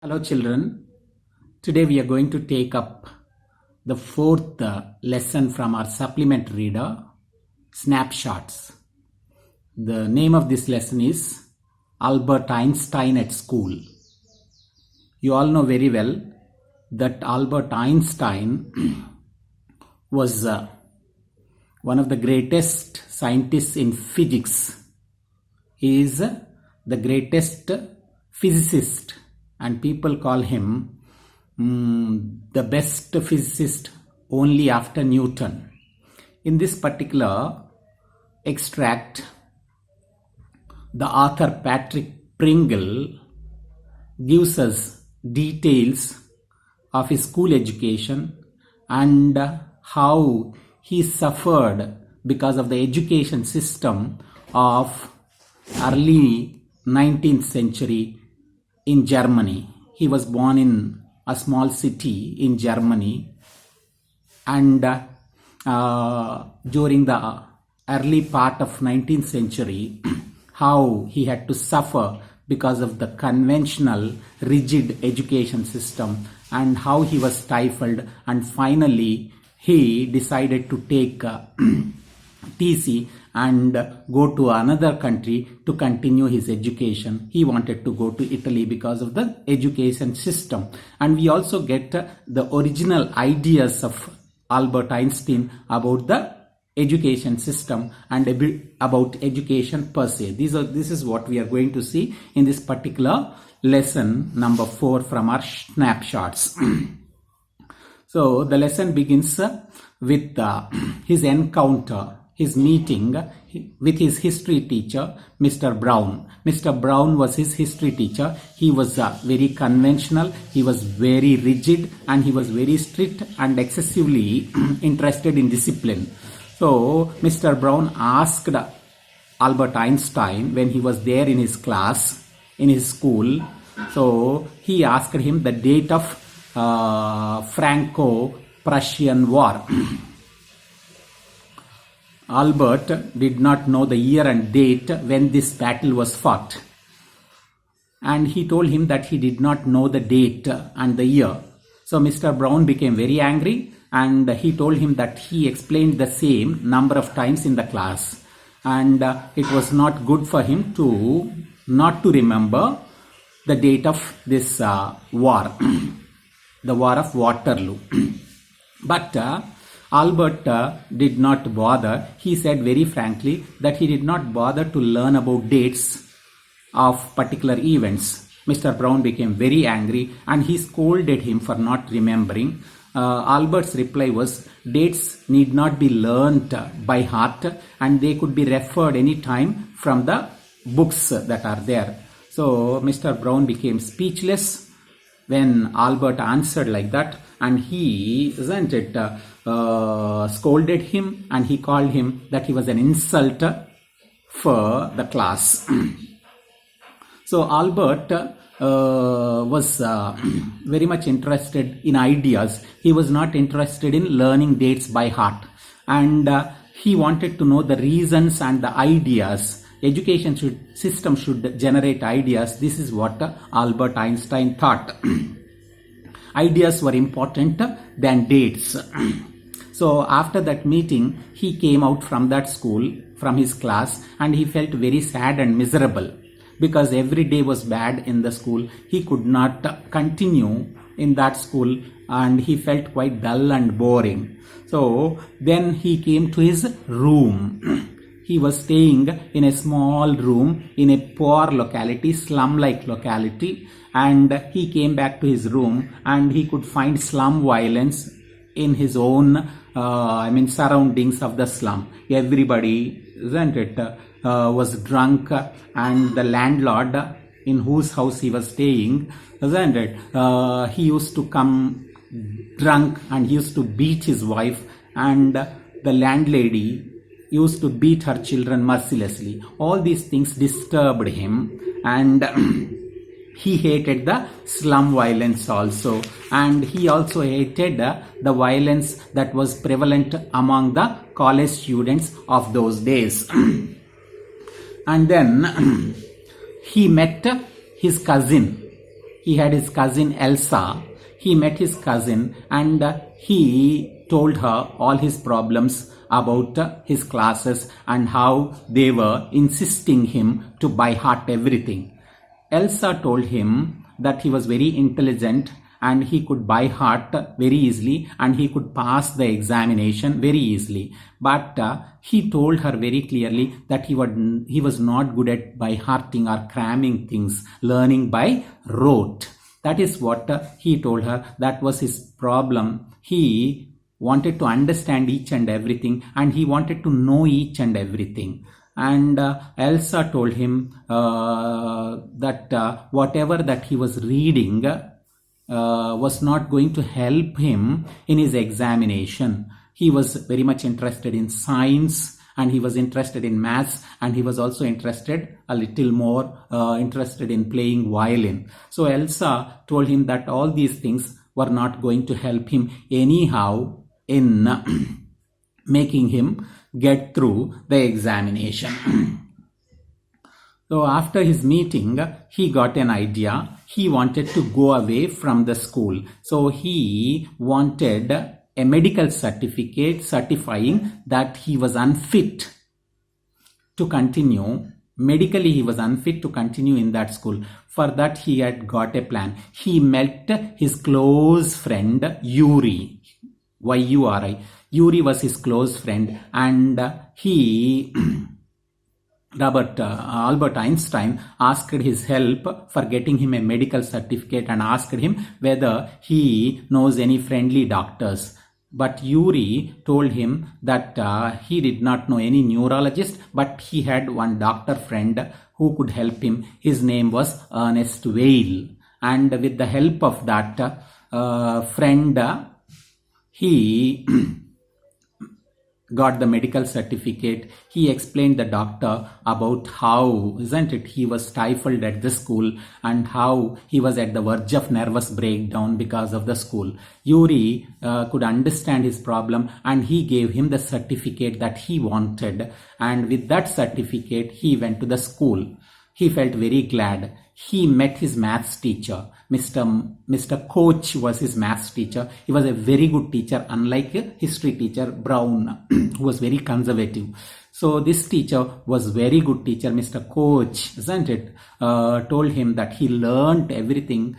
Hello children, today we are going to take up the fourth lesson from our supplement reader, Snapshots. The name of this lesson is Albert Einstein at School. You all know very well that Albert Einstein was one of the greatest scientists in physics. He is the greatest physicist, and people call him the best physicist only after Newton. In this particular extract, the author Patrick Pringle gives us details of his school education and how he suffered because of the education system of early 19th century in Germany. He was born in a small city in Germany, and during the early part of 19th century, how he had to suffer because of the conventional rigid education system and how he was stifled, and finally he decided to take TC and go to another country to continue his education. He wanted to go to Italy because of the education system. And we also get the original ideas of Albert Einstein about the education system and a bit about education per se. This is what we are going to see in this particular lesson number 4 from our snapshots. So the lesson begins with his encounter, his meeting with his history teacher, Mr. Brown. Mr. Brown was his history teacher. He was very conventional, he was very rigid, and he was very strict and excessively interested in discipline. So Mr. Brown asked Albert Einstein when he was there in his class, in his school. So he asked him the date of Franco-Prussian War. Albert did not know the year and date when this battle was fought, and he told him that he did not know the date and the year. So Mr. Brown became very angry, and he told him that he explained the same number of times in the class, and it was not good for him to not to remember the date of this war, the War of Waterloo. But Albert did not bother. He said very frankly that he did not bother to learn about dates of particular events. Mr. Brown became very angry and he scolded him for not remembering. Albert's reply was, dates need not be learnt by heart and they could be referred any time from the books that are there. So Mr. Brown became speechless when Albert answered like that, and he, isn't it, scolded him, and he called him that he was an insult for the class. So Albert was very much interested in ideas. He was not interested in learning dates by heart, and he wanted to know the reasons and the ideas. Education system should generate ideas. This is what Albert Einstein thought. Ideas were important than dates. So after that meeting, he came out from that school, from his class, and he felt very sad and miserable because every day was bad in the school. He could not continue in that school and he felt quite dull and boring. So then he came to his room. He was staying in a small room in a poor locality, slum-like locality, and he came back to his room and he could find slum violence in his own surroundings of the slum. Everybody, isn't it, was drunk, and the landlord in whose house he was staying, isn't it, he used to come drunk and he used to beat his wife, and the landlady used to beat her children mercilessly. All these things disturbed him, and he hated the slum violence also, and he also hated the violence that was prevalent among the college students of those days. And then he met his cousin he had his cousin Elsa. He met his cousin and he told her all his problems about his classes and how they were insisting him to by heart everything. Elsa told him that he was very intelligent and he could by heart very easily and he could pass the examination very easily. But he told her very clearly that he was not good at by hearting or cramming things, learning by rote. That is what he told her. That was his problem. He wanted to understand each and everything and he wanted to know each and everything. And Elsa told him that whatever that he was reading was not going to help him in his examination. He was very much interested in science and he was interested in maths and he was also interested a little more interested in playing violin. So Elsa told him that all these things were not going to help him anyhow in making him get through the examination. So after his meeting, he got an idea. He wanted to go away from the school. So he wanted a medical certificate certifying that he was unfit to continue. Medically, he was unfit to continue in that school. For that, he had got a plan. He met his close friend, Yuri. Y-U-R-I. Yuri was his close friend and Albert Einstein asked his help for getting him a medical certificate and asked him whether he knows any friendly doctors. But Yuri told him that he did not know any neurologist, but he had one doctor friend who could help him. His name was Ernest Weil. And with the help of that friend, he got the medical certificate. He explained the doctor about how, isn't it, he was stifled at the school and how he was at the verge of nervous breakdown because of the school. Yuri could understand his problem and he gave him the certificate that he wanted. And with that certificate, he went to the school. He felt very glad. He met his maths teacher. Mr. Koch was his maths teacher. He was a very good teacher, unlike a history teacher, Brown, who was very conservative. So this teacher was very good teacher, Mr. Koch, isn't it? Told him that he learned everything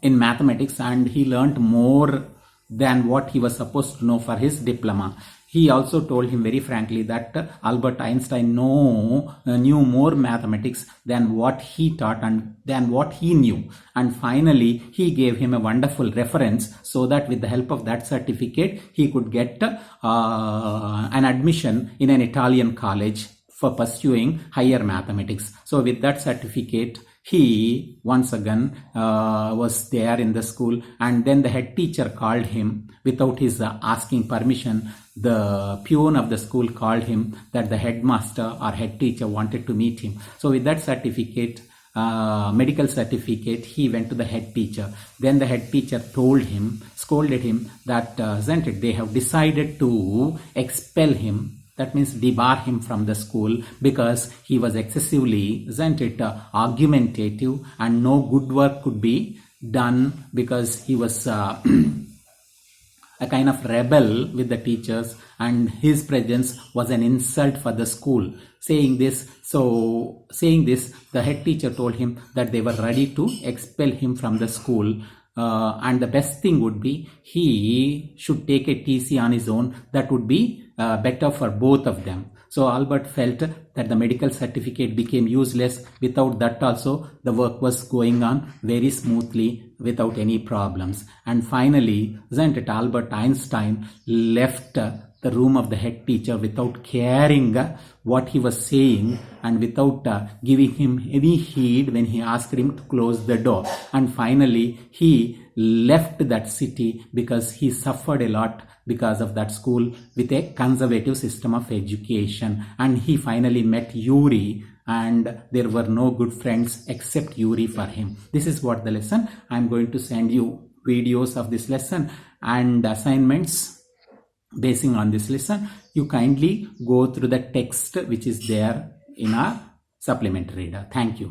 in mathematics and he learned more than what he was supposed to know for his diploma. He also told him very frankly that Albert Einstein knew more mathematics than what he taught and than what he knew. And finally, he gave him a wonderful reference so that with the help of that certificate, he could get an admission in an Italian college for pursuing higher mathematics. So with that certificate, he once again was there in the school, and then the head teacher called him without his asking permission. The peon of the school called him that the headmaster or head teacher wanted to meet him. So with that certificate, medical certificate, he went to the head teacher. Then the head teacher scolded him that they have decided to expel him. That means debar him from the school because he was excessively, argumentative and no good work could be done because he was a kind of rebel with the teachers and his presence was an insult for the school. Saying this, the head teacher told him that they were ready to expel him from the school. And the best thing would be he should take a TC on his own. That would be better for both of them. So Albert felt that the medical certificate became useless. Without that also, the work was going on very smoothly without any problems. And finally, Albert Einstein left the room of the head teacher without caring what he was saying and without giving him any heed when he asked him to close the door. And finally, he left that city because he suffered a lot because of that school with a conservative system of education. And he finally met Yuri, and there were no good friends except Yuri for him. This is what the lesson. I'm going to send you videos of this lesson and assignments basing on this lesson. You kindly go through the text which is there in our supplementary reader. Thank you.